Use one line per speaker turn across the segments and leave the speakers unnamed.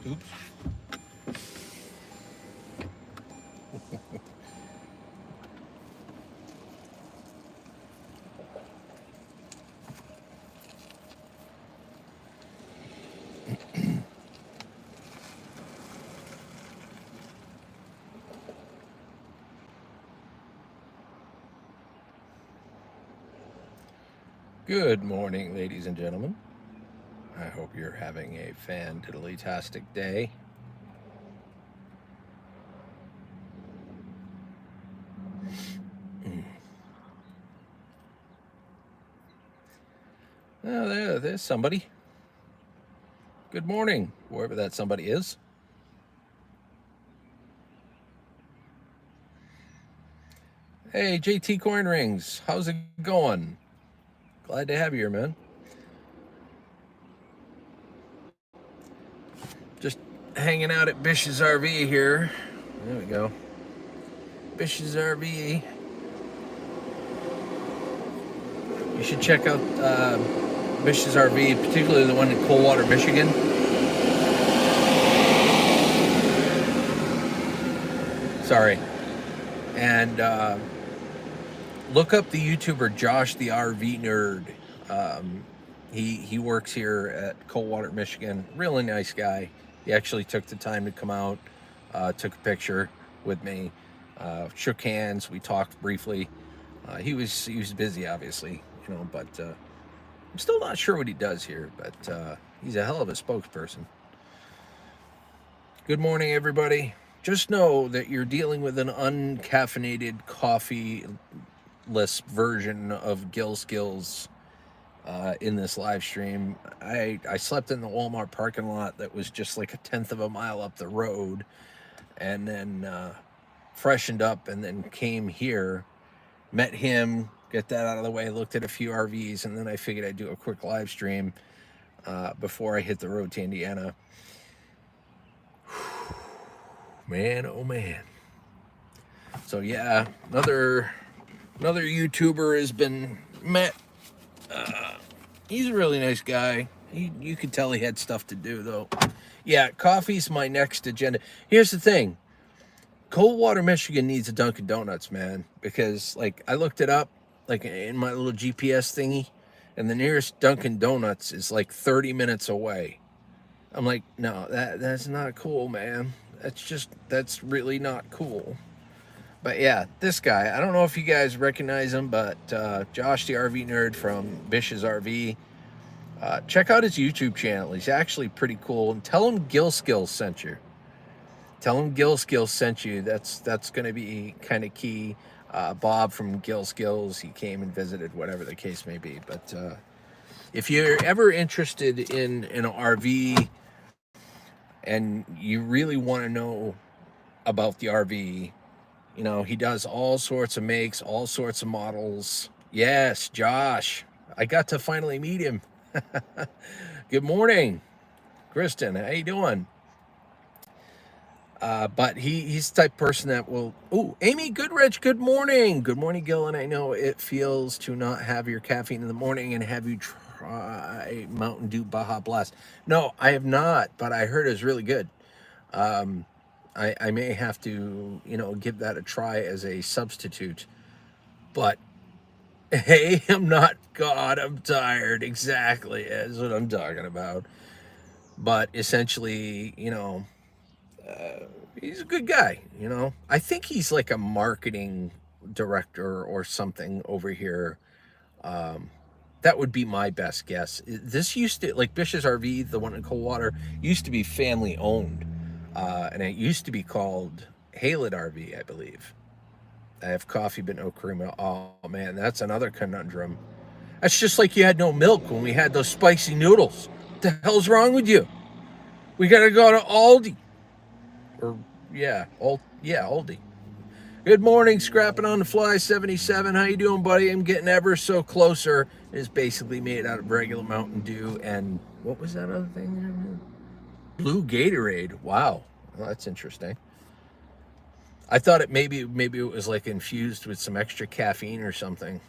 Oops. Good morning, ladies and gentlemen. I hope you're having a fan-diddly-tastic day. Oh, there's somebody. Good morning, whoever that somebody is. Hey, JT Coin Rings, how's it going? Glad to have you here, man. Just hanging out at Bish's RV here. There we go. Bish's RV. You should check out Bish's RV, particularly the one in Coldwater, Michigan. Sorry. And look up the YouTuber Josh the RV Nerd. He works here at Coldwater, Michigan. Really nice guy. He actually took the time to come out, took a picture with me, shook hands. We talked briefly. He was busy, obviously, but I'm still not sure what he does here. But he's a hell of a spokesperson. Good morning, everybody. Just know that you're dealing with an uncaffeinated, coffee-less version of Gil Skillz in this live stream. I slept in the Walmart parking lot that was just like a 1/10 of a mile up the road, and then freshened up, and then came here, met him, get that out of the way, looked at a few RVs, and then I figured I'd do a quick live stream before I hit the road to Indiana. Man, oh man. So yeah, another YouTuber has been met. He's a really nice guy. You could tell he had stuff to do, though. Yeah, coffee's my next agenda. Here's the thing. Coldwater, Michigan needs a Dunkin' Donuts, man. Because, like, I looked it up, like, in my little GPS thingy, and the nearest Dunkin' Donuts is, like, 30 minutes away. I'm like, no, that's not cool, man. That's really not cool. But yeah, this guy, I don't know if you guys recognize him, but Josh the RV Nerd from Bish's RV. Check out his YouTube channel. He's actually pretty cool. And tell him Gil Skillz sent you. Tell him Gil Skillz sent you. That's going to be kind of key. Bob from Gil Skillz, he came and visited, whatever the case may be. But if you're ever interested in an RV and you really want to know about the RV, he does all sorts of makes, all sorts of models. Yes, Josh. I got to finally meet him. Good morning, Kristen. How you doing? But he's the type of person that will... Oh, Amy Goodrich, good morning. Good morning, Gil. And I know it feels to not have your caffeine in the morning and have you try Mountain Dew Baja Blast. No, I have not, but I heard it was really good. I may have to, give that a try as a substitute. But, hey, I'm not God, I'm tired. Exactly, that's what I'm talking about. But essentially, he's a good guy, I think he's like a marketing director or something over here. That would be my best guess. This used to, like Bish's RV, the one in Coldwater, used to be family owned. And it used to be called Haylett RV, I believe. I have coffee but no cream. Oh man, that's another conundrum. That's just like you had no milk when we had those spicy noodles. What the hell's wrong with you? We gotta go to Aldi. Or Aldi. Good morning, Scrapping on the Fly 77. How you doing, buddy? I'm getting ever so closer. It's basically made out of regular Mountain Dew and what was that other thing? Blue Gatorade. Wow, well, that's interesting. I thought maybe it was like infused with some extra caffeine or something,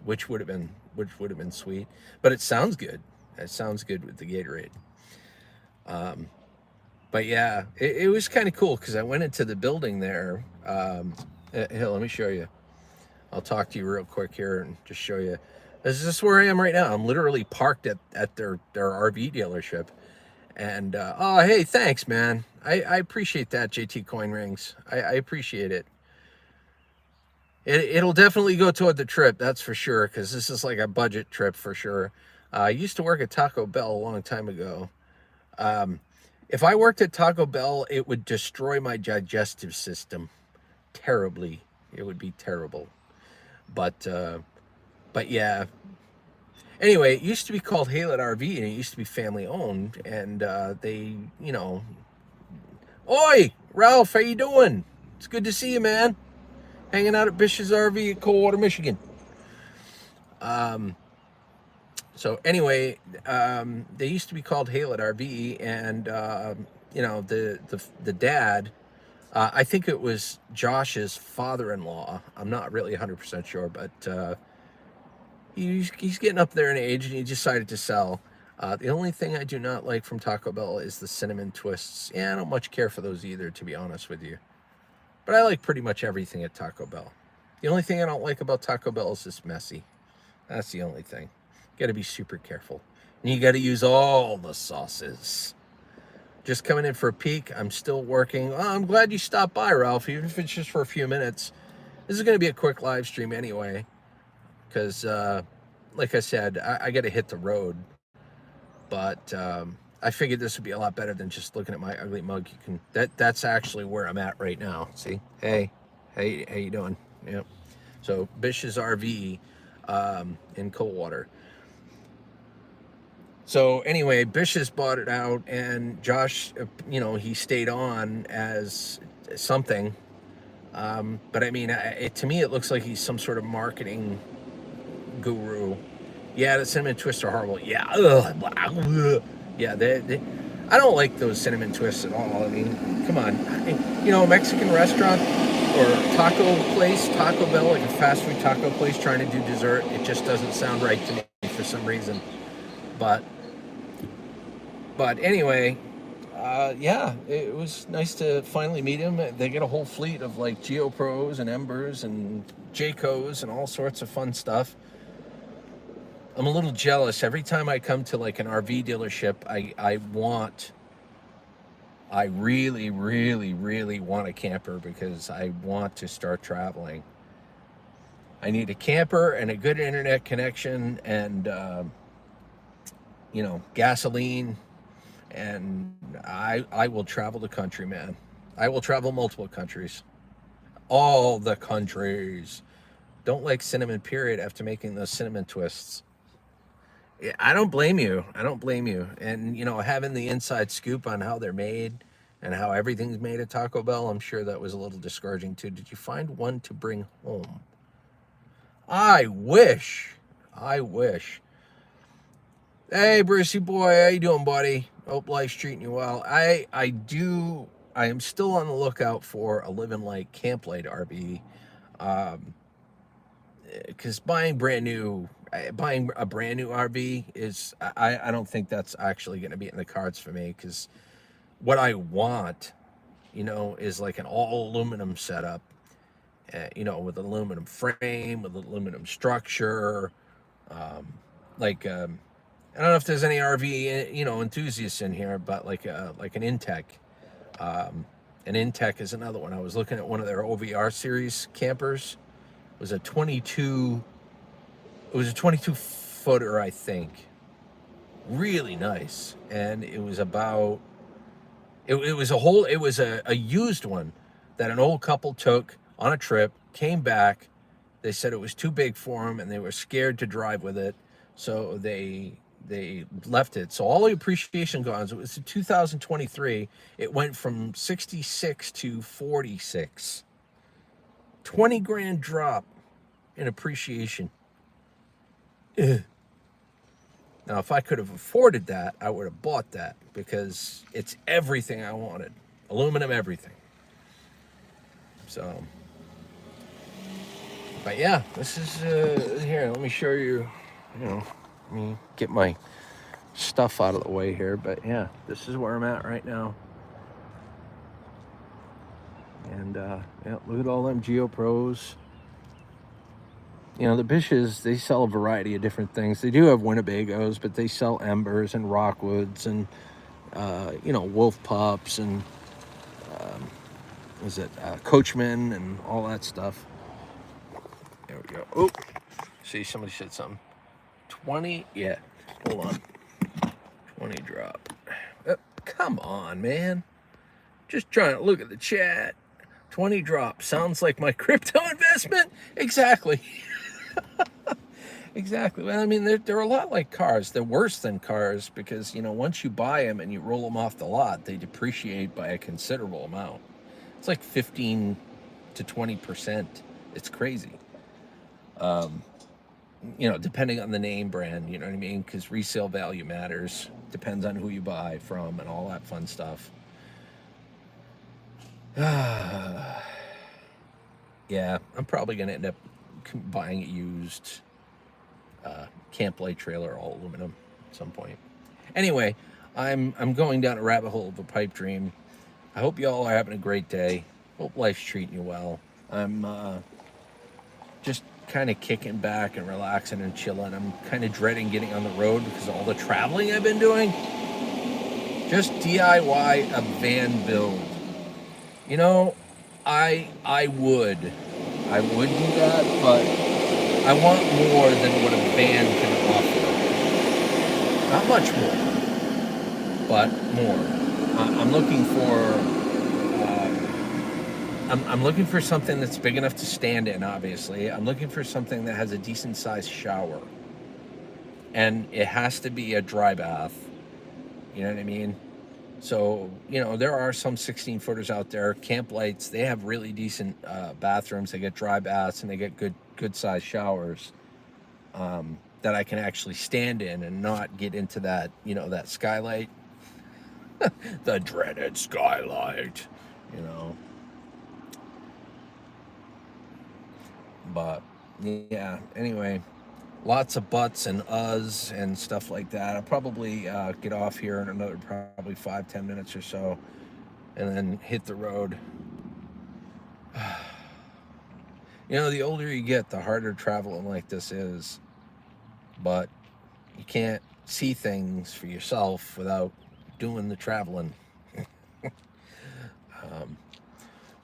which would have been sweet. But it sounds good. It sounds good with the Gatorade. But yeah, it was kind of cool because I went into the building there. Here, let me show you. I'll talk to you real quick here and just show you. This is where I am right now. I'm literally parked at their RV dealership. And oh, hey, thanks, man. I appreciate that, JT Coin Rings. I appreciate it. It'll definitely go toward the trip, that's for sure, because this is like a budget trip for sure. I used to work at Taco Bell a long time ago. If I worked at Taco Bell, it would destroy my digestive system terribly. It would be terrible. But yeah. Anyway, it used to be called Halet RV, and it used to be family owned. And they, Oi, Ralph, how you doing? It's good to see you, man. Hanging out at Bish's RV at Coldwater, Michigan. So anyway, they used to be called Halet RV, and the dad, I think it was Josh's father-in-law. I'm not really 100% sure, but he's getting up there in age, and he decided to sell. The only thing I do not like from Taco Bell is the cinnamon twists. Yeah, I don't much care for those either, to be honest with you. But I like pretty much everything at Taco Bell. The only thing I don't like about Taco Bell is it's messy. That's the only thing. Got to be super careful. And you got to use all the sauces. Just coming in for a peek. I'm still working. Oh, I'm glad you stopped by, Ralph, even if it's just for a few minutes. This is going to be a quick live stream anyway. Because, like I said, I got to hit the road. But I figured this would be a lot better than just looking at my ugly mug. That's actually where I'm at right now. See? Hey, how you doing? Yep. So Bish's RV in Coldwater. So anyway, Bish has bought it out, and Josh, he stayed on as something. But I mean, to me, it looks like he's some sort of marketing guru. Yeah, the cinnamon twists are horrible. Yeah, yeah. I don't like those cinnamon twists at all. I mean, come on, Mexican restaurant or taco place, Taco Bell, like a fast food taco place trying to do dessert. It just doesn't sound right to me for some reason. But anyway, yeah, it was nice to finally meet him. They get a whole fleet of like GeoPros and Embers and Jaycos and all sorts of fun stuff. I'm a little jealous. Every time I come to like an RV dealership, I really, really, really want a camper because I want to start traveling. I need a camper and a good internet connection and, gasoline. And I will travel the country, man. I will travel multiple countries. All the countries. Don't like cinnamon, period, after making those cinnamon twists. I don't blame you. And, having the inside scoop on how they're made and how everything's made at Taco Bell, I'm sure that was a little discouraging too. Did you find one to bring home? I wish. Hey, Brucey boy, how you doing, buddy? Hope life's treating you well. I am still on the lookout for a Living Like Camp Light RV. Because buying a brand new RV is, I don't think that's actually going to be in the cards for me, because what I want, is like an all aluminum setup, with an aluminum frame, with aluminum structure. I don't know if there's any RV, enthusiasts in here, but like an Intech. An Intech is another one. I was looking at one of their OVR series campers. It was a 22 footer, I think. Really nice. And it was about, it was a used one that an old couple took on a trip, came back. They said it was too big for them and they were scared to drive with it. So they left it. So all the appreciation gone. So it was in 2023. It went from 66 to 46. 20 grand drop in appreciation. Ugh. Now, if I could have afforded that, I would have bought that because it's everything I wanted. Aluminum, everything. So, but yeah, this is, here, let me show you, let me get my stuff out of the way here. But yeah, this is where I'm at right now. And yeah, look at all them GeoPros. You know, the Bishes, they sell a variety of different things. They do have Winnebagos, but they sell Embers and Rockwoods and, you know, Wolf Pups and, was it Coachman and all that stuff. There we go. Oh, see, somebody said something. 20, yeah, hold on. 20 drop. Oh, come on, man. Just trying to look at the chat. 20 drop. Sounds like my crypto investment? Exactly. Exactly. Well, I mean, they're a lot like cars. They're worse than cars because, you know, once you buy them and you roll them off the lot, they depreciate by a considerable amount. It's like 15 to 20%. It's crazy. You know, depending on the name brand, you know what I mean? Because resale value matters. Depends on who you buy from and all that fun stuff. Yeah, I'm probably going to end up buying a used camp light trailer, all aluminum, at some point. Anyway, I'm going down a rabbit hole of a pipe dream. I hope you all are having a great day. Hope life's treating you well. I'm just kind of kicking back and relaxing and chilling. I'm kind of dreading getting on the road because of all the traveling I've been doing. Just DIY a van build. You know, I would do that, but I want more than what a van can offer. Not much more, but more. I'm looking for. I'm looking for something that's big enough to stand in. Obviously, I'm looking for something that has a decent sized shower, and it has to be a dry bath. You know what I mean? So, you know, there are some 16 footers out there. Camp Lights, they have really decent bathrooms. They get dry baths and they get good sized showers that I can actually stand in and not get into that, you know, that skylight, the dreaded skylight, you know. But yeah, anyway, lots of buts and uhs and stuff like that. I'll probably get off here in another probably 5-10 minutes or so and then hit the road. You know, the older you get, the harder traveling like this is. But you can't see things for yourself without doing the traveling.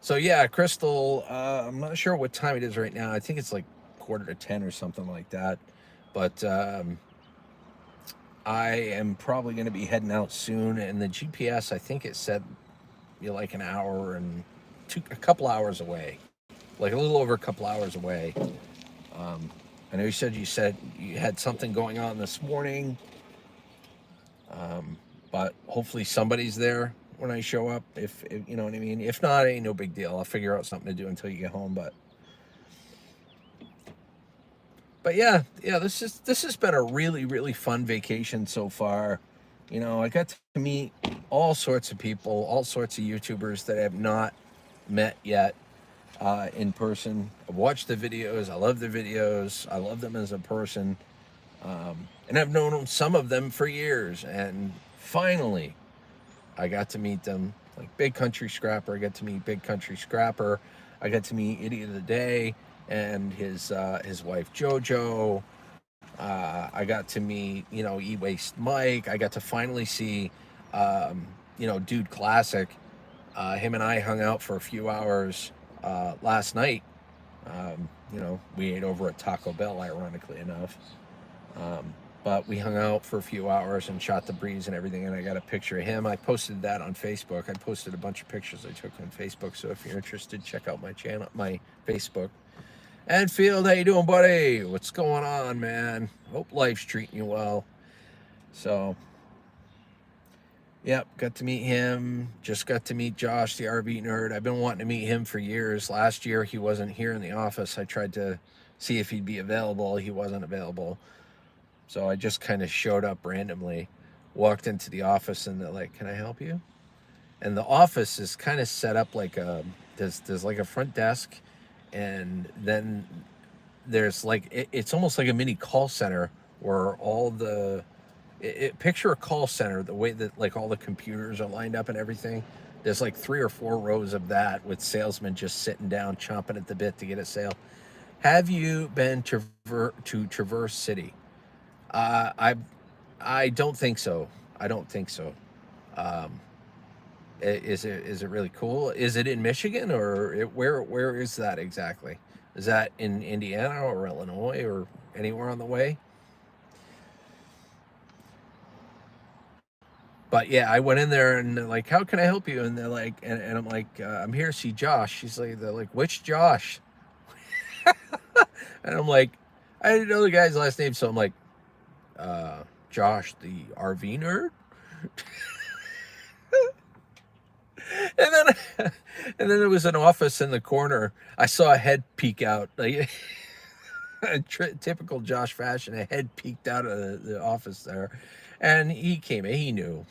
So yeah, Crystal, I'm not sure what time it is right now. I think it's like 9:45 or something like that. But I am probably going to be heading out soon. And the GPS, I think it said you're like an hour and a couple hours away, like a little over a couple hours away. I know you said you had something going on this morning, but hopefully somebody's there when I show up. If you know what I mean. If not, ain't no big deal. I'll figure out something to do until you get home. But yeah, this has been a really fun vacation so far. You know, I got to meet all sorts of people, all sorts of YouTubers that I have not met yet in person. I've watched the videos. I love the videos. I love them as a person. And I've known some of them for years. And finally, I got to meet them. Like Big Country Scrapper, I got to meet Big Country Scrapper. I got to meet Idiot of the Day and his wife JoJo. I got to meet, you know, E-Waste Mike. I got to finally see, you know, Dude Classic. Him and I hung out for a few hours last night. You know, we ate over at Taco Bell, ironically enough. But we hung out for a few hours and shot the breeze and everything, and I got a picture of him. I posted that on Facebook. I posted a bunch of pictures I took on Facebook, so if you're interested, check out my channel, my Facebook. Enfield, how you doing, buddy? What's going on, man? Hope life's treating you well. So, yep, got to meet him. Just got to meet Josh, the RV nerd. I've been wanting to meet him for years. Last year, he wasn't here in the office. I tried to see if he'd be available. He wasn't available. So I just kind of showed up randomly, walked into the office, and they're like, "Can I help you?" And the office is kind of set up like there's like a front desk, and then there's like it's almost like a mini call center where all the picture a call center the way that like all the computers are lined up and everything. There's like 3 or 4 rows of that with salesmen just sitting down, chomping at the bit to get a sale. Have you been to Traverse City? Uh, I I don't think so. I don't think so. Um, is it really cool? Is it in Michigan or where is that exactly? Is that in Indiana or Illinois or anywhere on the way? But yeah, I went in there and they're like, "How can I help you?" And they're like, and I'm like, "I'm here to see Josh." She's like, "They're like, which Josh?" And I'm like, I didn't know the guy's last name, so I'm like, Josh, the RV nerd. And then, and then there was an office in the corner. I saw a head peek out, like typical Josh fashion. A head peeked out of the office there, and he came in.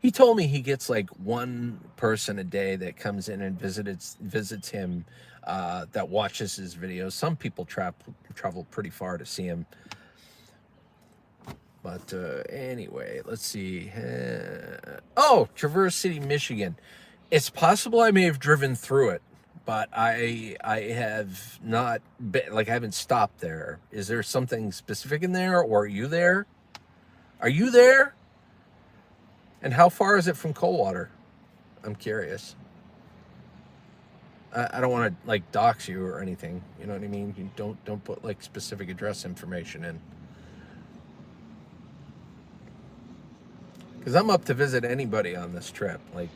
He told me he gets like one person a day that comes in and visits him, that watches his videos. Some people travel pretty far to see him. But anyway, let's see. Oh, Traverse City, Michigan. It's possible I may have driven through it, but I have not been, like, I haven't stopped there. Is there something specific in there, or are you there? Are you there? And how far is it from Coldwater? I'm curious. I don't want to like dox you or anything. You know what I mean? You don't put like specific address information in. Because I'm up to visit anybody on this trip. Like,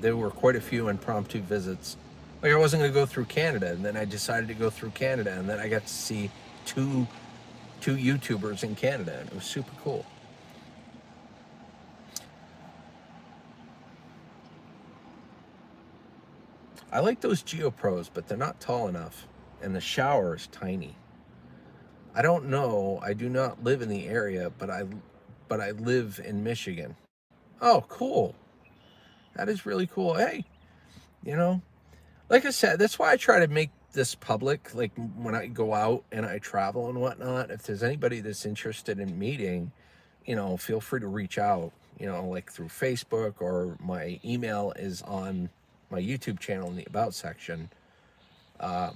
there were quite a few impromptu visits. Like, I wasn't going to go through Canada, and then I decided to go through Canada, and then I got to see two YouTubers in Canada, and it was super cool. I like those GeoPros, but they're not tall enough, and the shower is tiny. I don't know. I do not live in the area, but I live in Michigan. Oh, cool. That is really cool. Hey, you know, like I said, that's why I try to make this public. Like when I go out and I travel and whatnot, if there's anybody that's interested in meeting, feel free to reach out, like through Facebook, or my email is on my YouTube channel in the About section. Uh,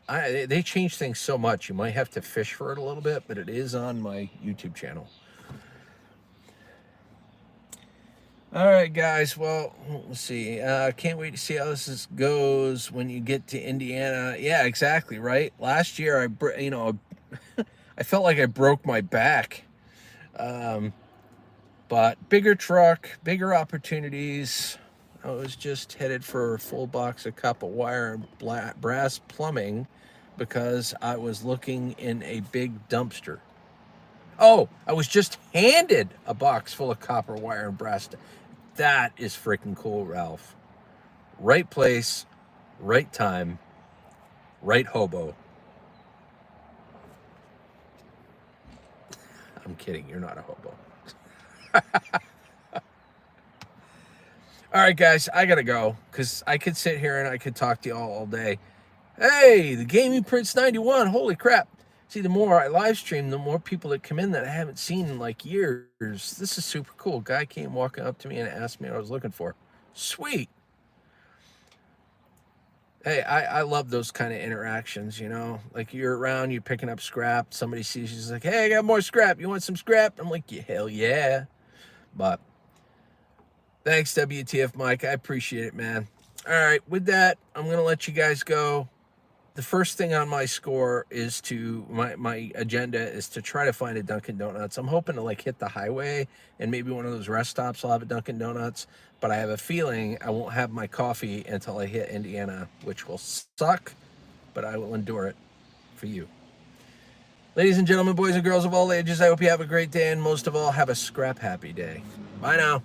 they change things so much. You might have to fish for it a little bit, but it is on my YouTube channel. All right, guys. Well, let's see. Can't wait to see how goes when you get to Indiana. Yeah, exactly. Right. Last year, I felt like I broke my back. But bigger truck, bigger opportunities. I was just headed for a full box of copper wire and brass plumbing because I was looking in a big dumpster. Oh, I was just handed a box full of copper wire and brass. That is freaking cool, Ralph. Right place, right time, right hobo. I'm kidding. You're not a hobo. All right, guys, I gotta go because I could sit here and I could talk to you all day. Hey, the Gaming Prince 91. Holy crap. See, the more I live stream, the more people that come in that I haven't seen in like years. This is super cool. Guy came walking up to me and asked me what I was looking for. Sweet. Hey, I love those kind of interactions, Like you're around, you're picking up scrap. Somebody sees you, he's like, hey, I got more scrap. You want some scrap? I'm like, yeah, hell yeah. But thanks, WTF Mike. I appreciate it, man. All right, with that, I'm going to let you guys go. The first thing on my score is my agenda is to try to find a Dunkin' Donuts. I'm hoping to like hit the highway and maybe one of those rest stops will have a Dunkin' Donuts, but I have a feeling I won't have my coffee until I hit Indiana, which will suck, but I will endure it for you. Ladies and gentlemen, boys and girls of all ages, I hope you have a great day, and most of all, have a scrap happy day. Bye now.